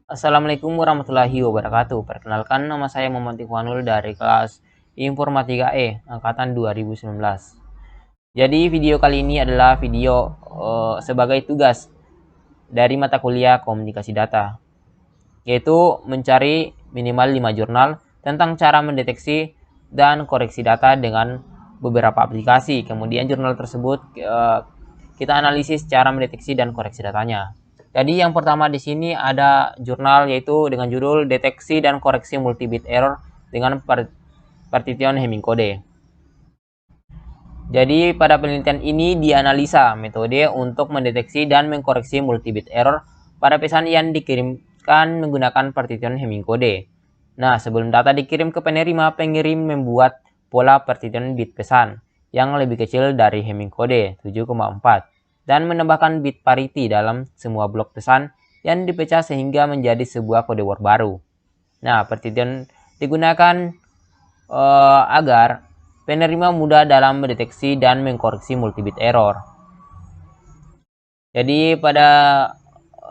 Assalamualaikum warahmatullahi wabarakatuh. Perkenalkan, nama saya Muhammad Ikhwanul dari kelas Informatika E angkatan 2019. Jadi video kali ini adalah video sebagai tugas dari mata kuliah Komunikasi Data, yaitu mencari minimal 5 jurnal tentang cara mendeteksi dan koreksi data dengan beberapa aplikasi. Kemudian jurnal tersebut kita analisis cara mendeteksi dan koreksi datanya. Jadi yang pertama di sini ada jurnal yaitu dengan judul Deteksi dan Koreksi Multibit Error dengan Partition Hamming Code. Jadi pada penelitian ini dianalisa metode untuk mendeteksi dan mengkoreksi multibit error pada pesan yang dikirimkan menggunakan partition Hamming Code. Nah, sebelum data dikirim ke penerima, pengirim membuat pola partition bit pesan yang lebih kecil dari Hamming Code 7,4 dan menambahkan bit parity dalam semua blok pesan yang dipecah sehingga menjadi sebuah kode word baru. Nah, partition digunakan agar penerima mudah dalam mendeteksi dan mengkoreksi multibit error. Jadi pada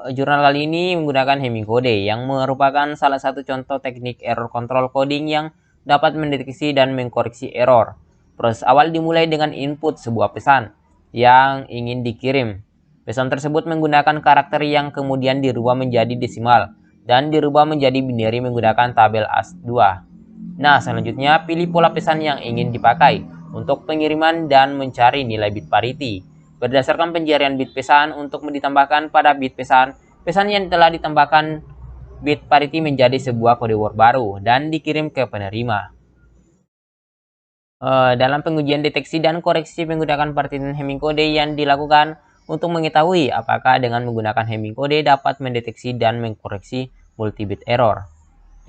jurnal kali ini menggunakan Hamming Code yang merupakan salah satu contoh teknik error control coding yang dapat mendeteksi dan mengkoreksi error. Proses awal dimulai dengan input sebuah pesan yang ingin dikirim. Pesan tersebut menggunakan karakter yang kemudian dirubah menjadi desimal dan dirubah menjadi binary menggunakan tabel ASCII 2. Nah, selanjutnya pilih pola pesan yang ingin dipakai untuk pengiriman dan mencari nilai bit parity. Berdasarkan penjarian bit pesan untuk ditambahkan pada bit pesan yang telah ditambahkan bit parity menjadi sebuah kode word baru dan dikirim ke penerima. Dalam pengujian deteksi dan koreksi menggunakan partition Hamming Code yang dilakukan untuk mengetahui apakah dengan menggunakan Hamming Code dapat mendeteksi dan mengkoreksi multibit error.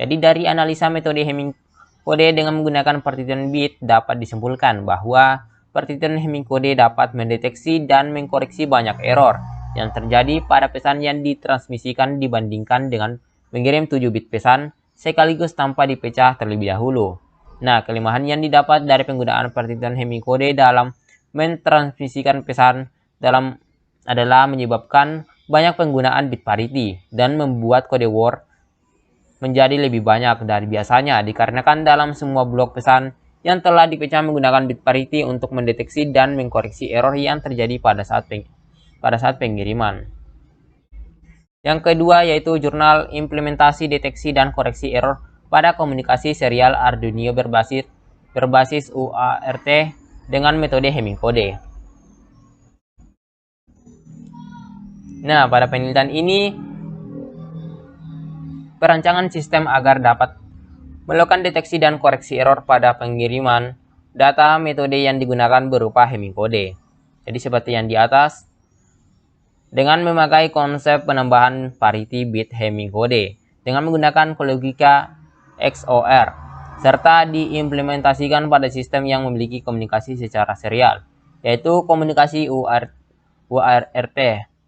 Jadi dari analisa metode Hamming Code dengan menggunakan partition bit dapat disimpulkan bahwa partition Hamming Code dapat mendeteksi dan mengkoreksi banyak error yang terjadi pada pesan yang ditransmisikan dibandingkan dengan mengirim 7 bit pesan sekaligus tanpa dipecah terlebih dahulu. Nah, kelemahan yang didapat dari penggunaan partition Hamming Code dalam mentransmisikan pesan adalah menyebabkan banyak penggunaan bit parity dan membuat kode word menjadi lebih banyak dari biasanya dikarenakan dalam semua blok pesan yang telah dipecah menggunakan bit parity untuk mendeteksi dan mengkoreksi error yang terjadi pada saat pengiriman. Yang kedua yaitu jurnal implementasi deteksi dan koreksi error pada komunikasi serial Arduino berbasis UART dengan metode Hamming Code. Nah, pada penelitian ini perancangan sistem agar dapat melakukan deteksi dan koreksi error pada pengiriman data, metode yang digunakan berupa Hamming Code. Jadi seperti yang di atas, dengan memakai konsep penambahan parity bit Hamming Code dengan menggunakan logika XOR serta diimplementasikan pada sistem yang memiliki komunikasi secara serial, yaitu komunikasi UART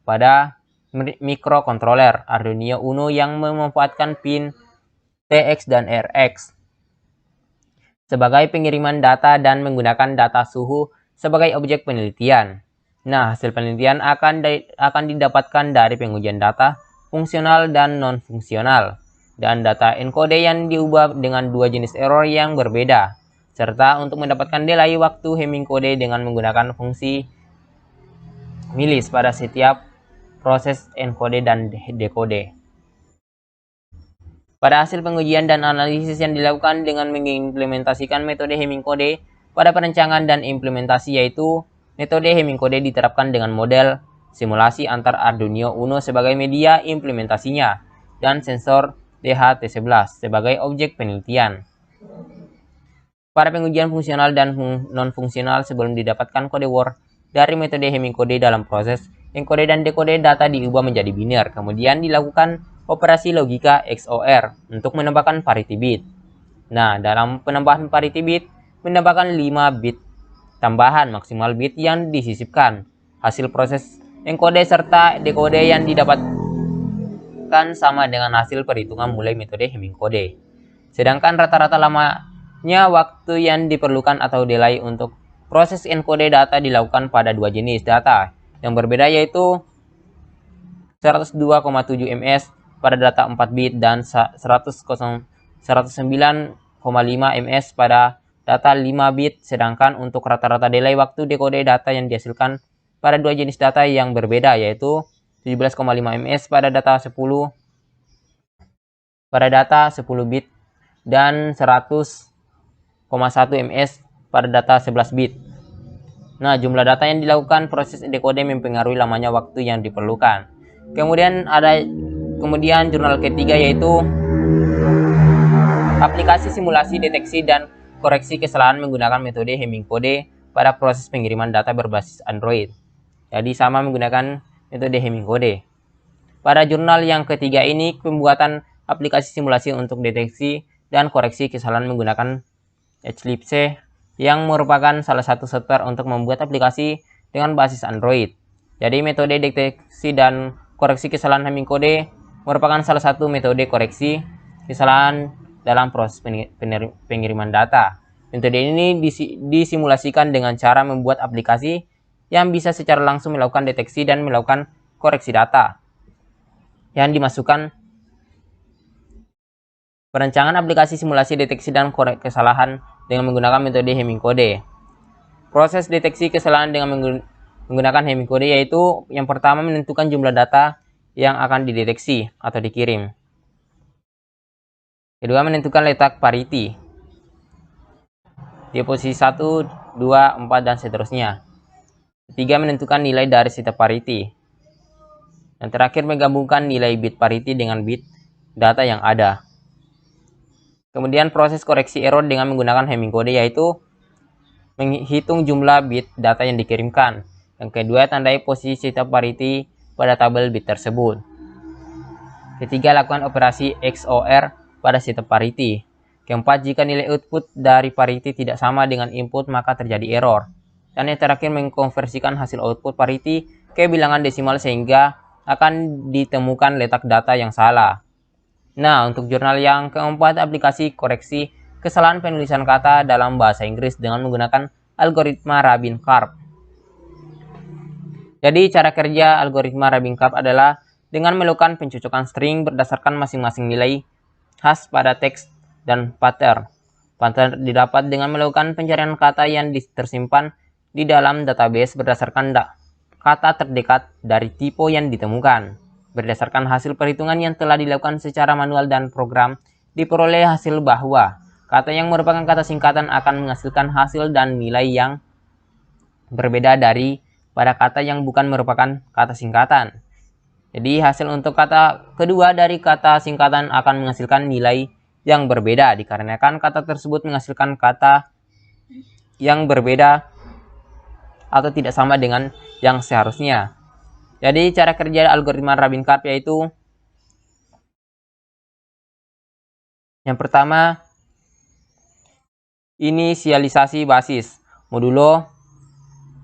pada mikrokontroler Arduino Uno yang memanfaatkan pin TX dan RX sebagai pengiriman data dan menggunakan data suhu sebagai objek penelitian. Nah, hasil penelitian akan didapatkan dari pengujian data fungsional dan non-fungsional dan data encode yang diubah dengan dua jenis error yang berbeda, serta untuk mendapatkan delay waktu Hamming Code dengan menggunakan fungsi milis pada setiap proses encode dan decode. Pada hasil pengujian dan analisis yang dilakukan dengan mengimplementasikan metode Hamming Code pada perancangan dan implementasi, yaitu metode Hamming Code diterapkan dengan model simulasi antar Arduino Uno sebagai media implementasinya dan sensor DHT11 sebagai objek penelitian. Pada pengujian fungsional dan non-fungsional sebelum didapatkan kode word dari metode Hamming Code dalam proses encode dan decode data diubah menjadi biner, kemudian dilakukan operasi logika XOR untuk menambahkan parity bit. Nah, dalam penambahan parity bit, menambahkan 5 bit tambahan maksimal bit yang disisipkan. Hasil proses encode serta decode yang didapatkan sama dengan hasil perhitungan mulai metode Hamming Code. Sedangkan rata-rata lamanya waktu yang diperlukan atau delay untuk proses encode data dilakukan pada dua jenis data yang berbeda, yaitu 102,7 ms pada data 4 bit dan 109,5 ms pada data 5 bit, sedangkan untuk rata-rata delay waktu dekode data yang dihasilkan pada dua jenis data yang berbeda, yaitu 17,5 ms pada data 10 bit dan 100,1 ms pada data 11 bit. Nah, jumlah data yang dilakukan proses dekode mempengaruhi lamanya waktu yang diperlukan. Kemudian jurnal ketiga, yaitu aplikasi simulasi deteksi dan koreksi kesalahan menggunakan metode Hamming code pada proses pengiriman data berbasis Android. Jadi sama menggunakan metode Hamming code. Pada jurnal yang ketiga ini, pembuatan aplikasi simulasi untuk deteksi dan koreksi kesalahan menggunakan Eclipse yang merupakan salah satu software untuk membuat aplikasi dengan basis Android. Jadi metode deteksi dan koreksi kesalahan Hamming code merupakan salah satu metode koreksi kesalahan dalam proses pengiriman data. Metode ini disimulasikan dengan cara membuat aplikasi yang bisa secara langsung melakukan deteksi dan melakukan koreksi data yang dimasukkan. Perancangan aplikasi simulasi deteksi dan koreksi kesalahan dengan menggunakan metode Hamming code. Proses deteksi kesalahan dengan menggunakan Hamming code yaitu yang pertama menentukan jumlah data yang akan dideteksi atau dikirim. Kedua, menentukan letak parity di posisi 1, 2, 4, dan seterusnya. Ketiga, menentukan nilai dari setiap parity. Dan terakhir, menggabungkan nilai bit parity dengan bit data yang ada. Kemudian proses koreksi error dengan menggunakan Hamming code yaitu menghitung jumlah bit data yang dikirimkan. Yang kedua, tandai posisi setiap parity pada tabel bit tersebut. Ketiga, lakukan operasi XOR pada setiap parity. Keempat, jika nilai output dari parity tidak sama dengan input maka terjadi error. Dan yang terakhir, mengkonversikan hasil output parity ke bilangan desimal sehingga akan ditemukan letak data yang salah. Nah, untuk jurnal yang keempat, aplikasi koreksi kesalahan penulisan kata dalam bahasa Inggris dengan menggunakan algoritma Rabin-Karp. Jadi, cara kerja algoritma Rabin-Karp adalah dengan melakukan pencocokan string berdasarkan masing-masing nilai khas pada teks dan pattern. Pattern didapat dengan melakukan pencarian kata yang tersimpan di dalam database berdasarkan kata terdekat dari tipe yang ditemukan. Berdasarkan hasil perhitungan yang telah dilakukan secara manual dan program, diperoleh hasil bahwa kata yang merupakan kata singkatan akan menghasilkan hasil dan nilai yang berbeda dari pada kata yang bukan merupakan kata singkatan. Jadi hasil untuk kata kedua dari kata singkatan akan menghasilkan nilai yang berbeda dikarenakan kata tersebut menghasilkan kata yang berbeda atau tidak sama dengan yang seharusnya. Jadi cara kerja algoritma Rabin-Karp yaitu yang pertama, inisialisasi basis, modulo,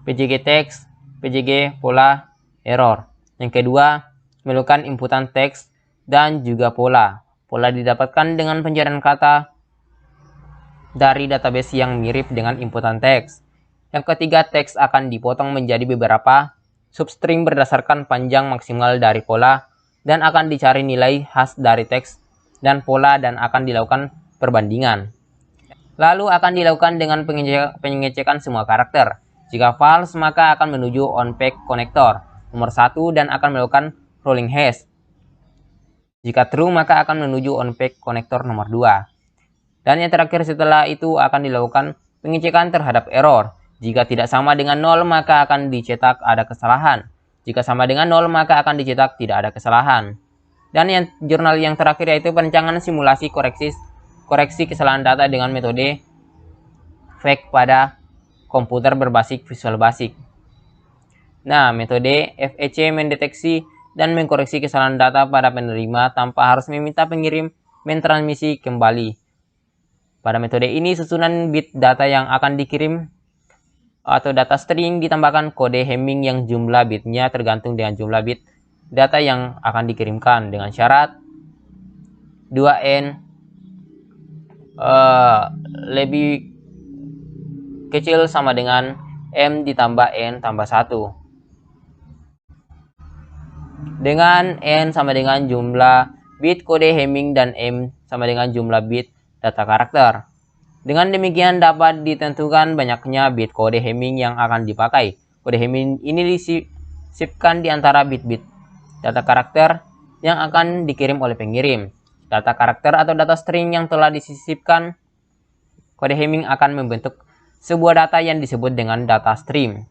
PJG teks, PJG pola, error. Yang kedua, melakukan inputan teks dan juga pola. Pola didapatkan dengan pencarian kata dari database yang mirip dengan inputan teks. Yang ketiga, teks akan dipotong menjadi beberapa substring berdasarkan panjang maksimal dari pola dan akan dicari nilai khas dari teks dan pola dan akan dilakukan perbandingan. Lalu akan dilakukan dengan pengecekan semua karakter. Jika false maka akan menuju onPeg connector nomor 1 dan akan melakukan rolling hash. Jika true maka akan menuju onPeg connector nomor 2. Dan yang terakhir setelah itu akan dilakukan pengecekan terhadap error. Jika tidak sama dengan 0 maka akan dicetak ada kesalahan. Jika sama dengan 0 maka akan dicetak tidak ada kesalahan. Dan yang jurnal yang terakhir yaitu perancangan simulasi koreksi kesalahan data dengan metode FEC pada komputer berbasis Visual Basic. Nah, metode FEC mendeteksi dan mengkoreksi kesalahan data pada penerima tanpa harus meminta pengirim mentransmisi kembali. Pada metode ini susunan bit data yang akan dikirim atau data string ditambahkan kode Hamming yang jumlah bitnya tergantung dengan jumlah bit data yang akan dikirimkan dengan syarat 2n lebih kecil sama dengan m ditambah n tambah 1 dengan n sama dengan jumlah bit kode Hamming dan M sama dengan jumlah bit data karakter. Dengan demikian dapat ditentukan banyaknya bit kode Hamming yang akan dipakai. Kode Hamming ini disisipkan di antara bit-bit data karakter yang akan dikirim oleh pengirim. Data karakter atau data string yang telah disisipkan kode Hamming akan membentuk sebuah data yang disebut dengan data stream.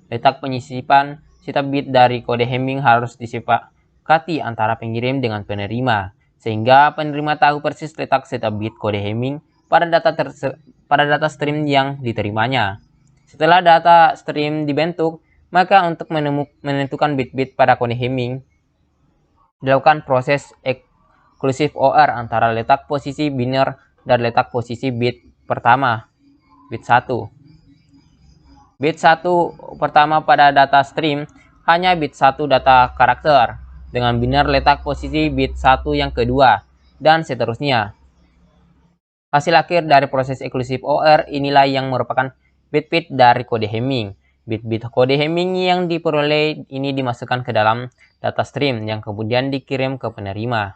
Letak penyisipan setiap bit dari kode Hamming harus disepakati antara pengirim dengan penerima, sehingga penerima tahu persis letak setiap bit kode Hamming pada data stream yang diterimanya. Setelah data stream dibentuk, maka untuk menentukan bit-bit pada kode Hamming dilakukan proses eksklusif OR antara letak posisi biner dan letak posisi bit pertama, bit 1. Bit 1 pertama pada data stream hanya bit 1 data karakter, dengan biner letak posisi bit 1 yang kedua, dan seterusnya. Hasil akhir dari proses eksklusif OR inilah yang merupakan bit-bit dari kode Hamming. Bit-bit kode Hamming yang diperoleh ini dimasukkan ke dalam data stream yang kemudian dikirim ke penerima.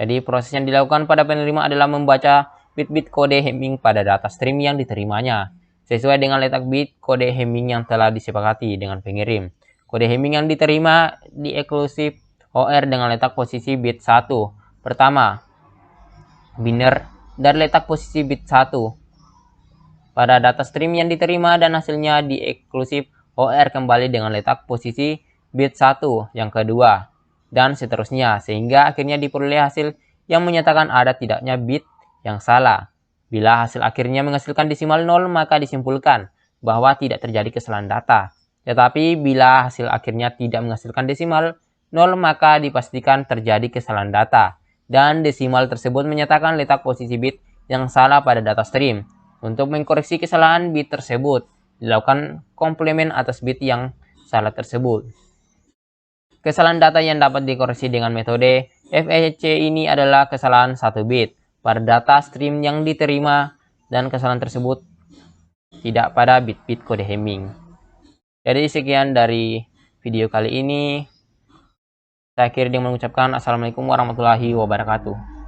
Jadi proses yang dilakukan pada penerima adalah membaca bit-bit kode Hamming pada data stream yang diterimanya, sesuai dengan letak bit kode Hamming yang telah disepakati dengan pengirim. Kode Hamming yang diterima di eksklusif OR dengan letak posisi bit 1 pertama, biner, dan letak posisi bit 1 pada data stream yang diterima, dan hasilnya di eksklusif OR kembali dengan letak posisi bit 1 yang kedua, dan seterusnya, sehingga akhirnya diperoleh hasil yang menyatakan ada tidaknya bit yang salah. Bila hasil akhirnya menghasilkan desimal 0, maka disimpulkan bahwa tidak terjadi kesalahan data. Tetapi bila hasil akhirnya tidak menghasilkan desimal 0, maka dipastikan terjadi kesalahan data, dan desimal tersebut menyatakan letak posisi bit yang salah pada data stream. Untuk mengkoreksi kesalahan bit tersebut, dilakukan komplemen atas bit yang salah tersebut. Kesalahan data yang dapat dikoreksi dengan metode FEC ini adalah kesalahan 1 bit pada data stream yang diterima, dan kesalahan tersebut tidak pada bit-bit kode Hamming. Jadi sekian dari video kali ini. Saya akhiri dengan mengucapkan Assalamualaikum warahmatullahi wabarakatuh.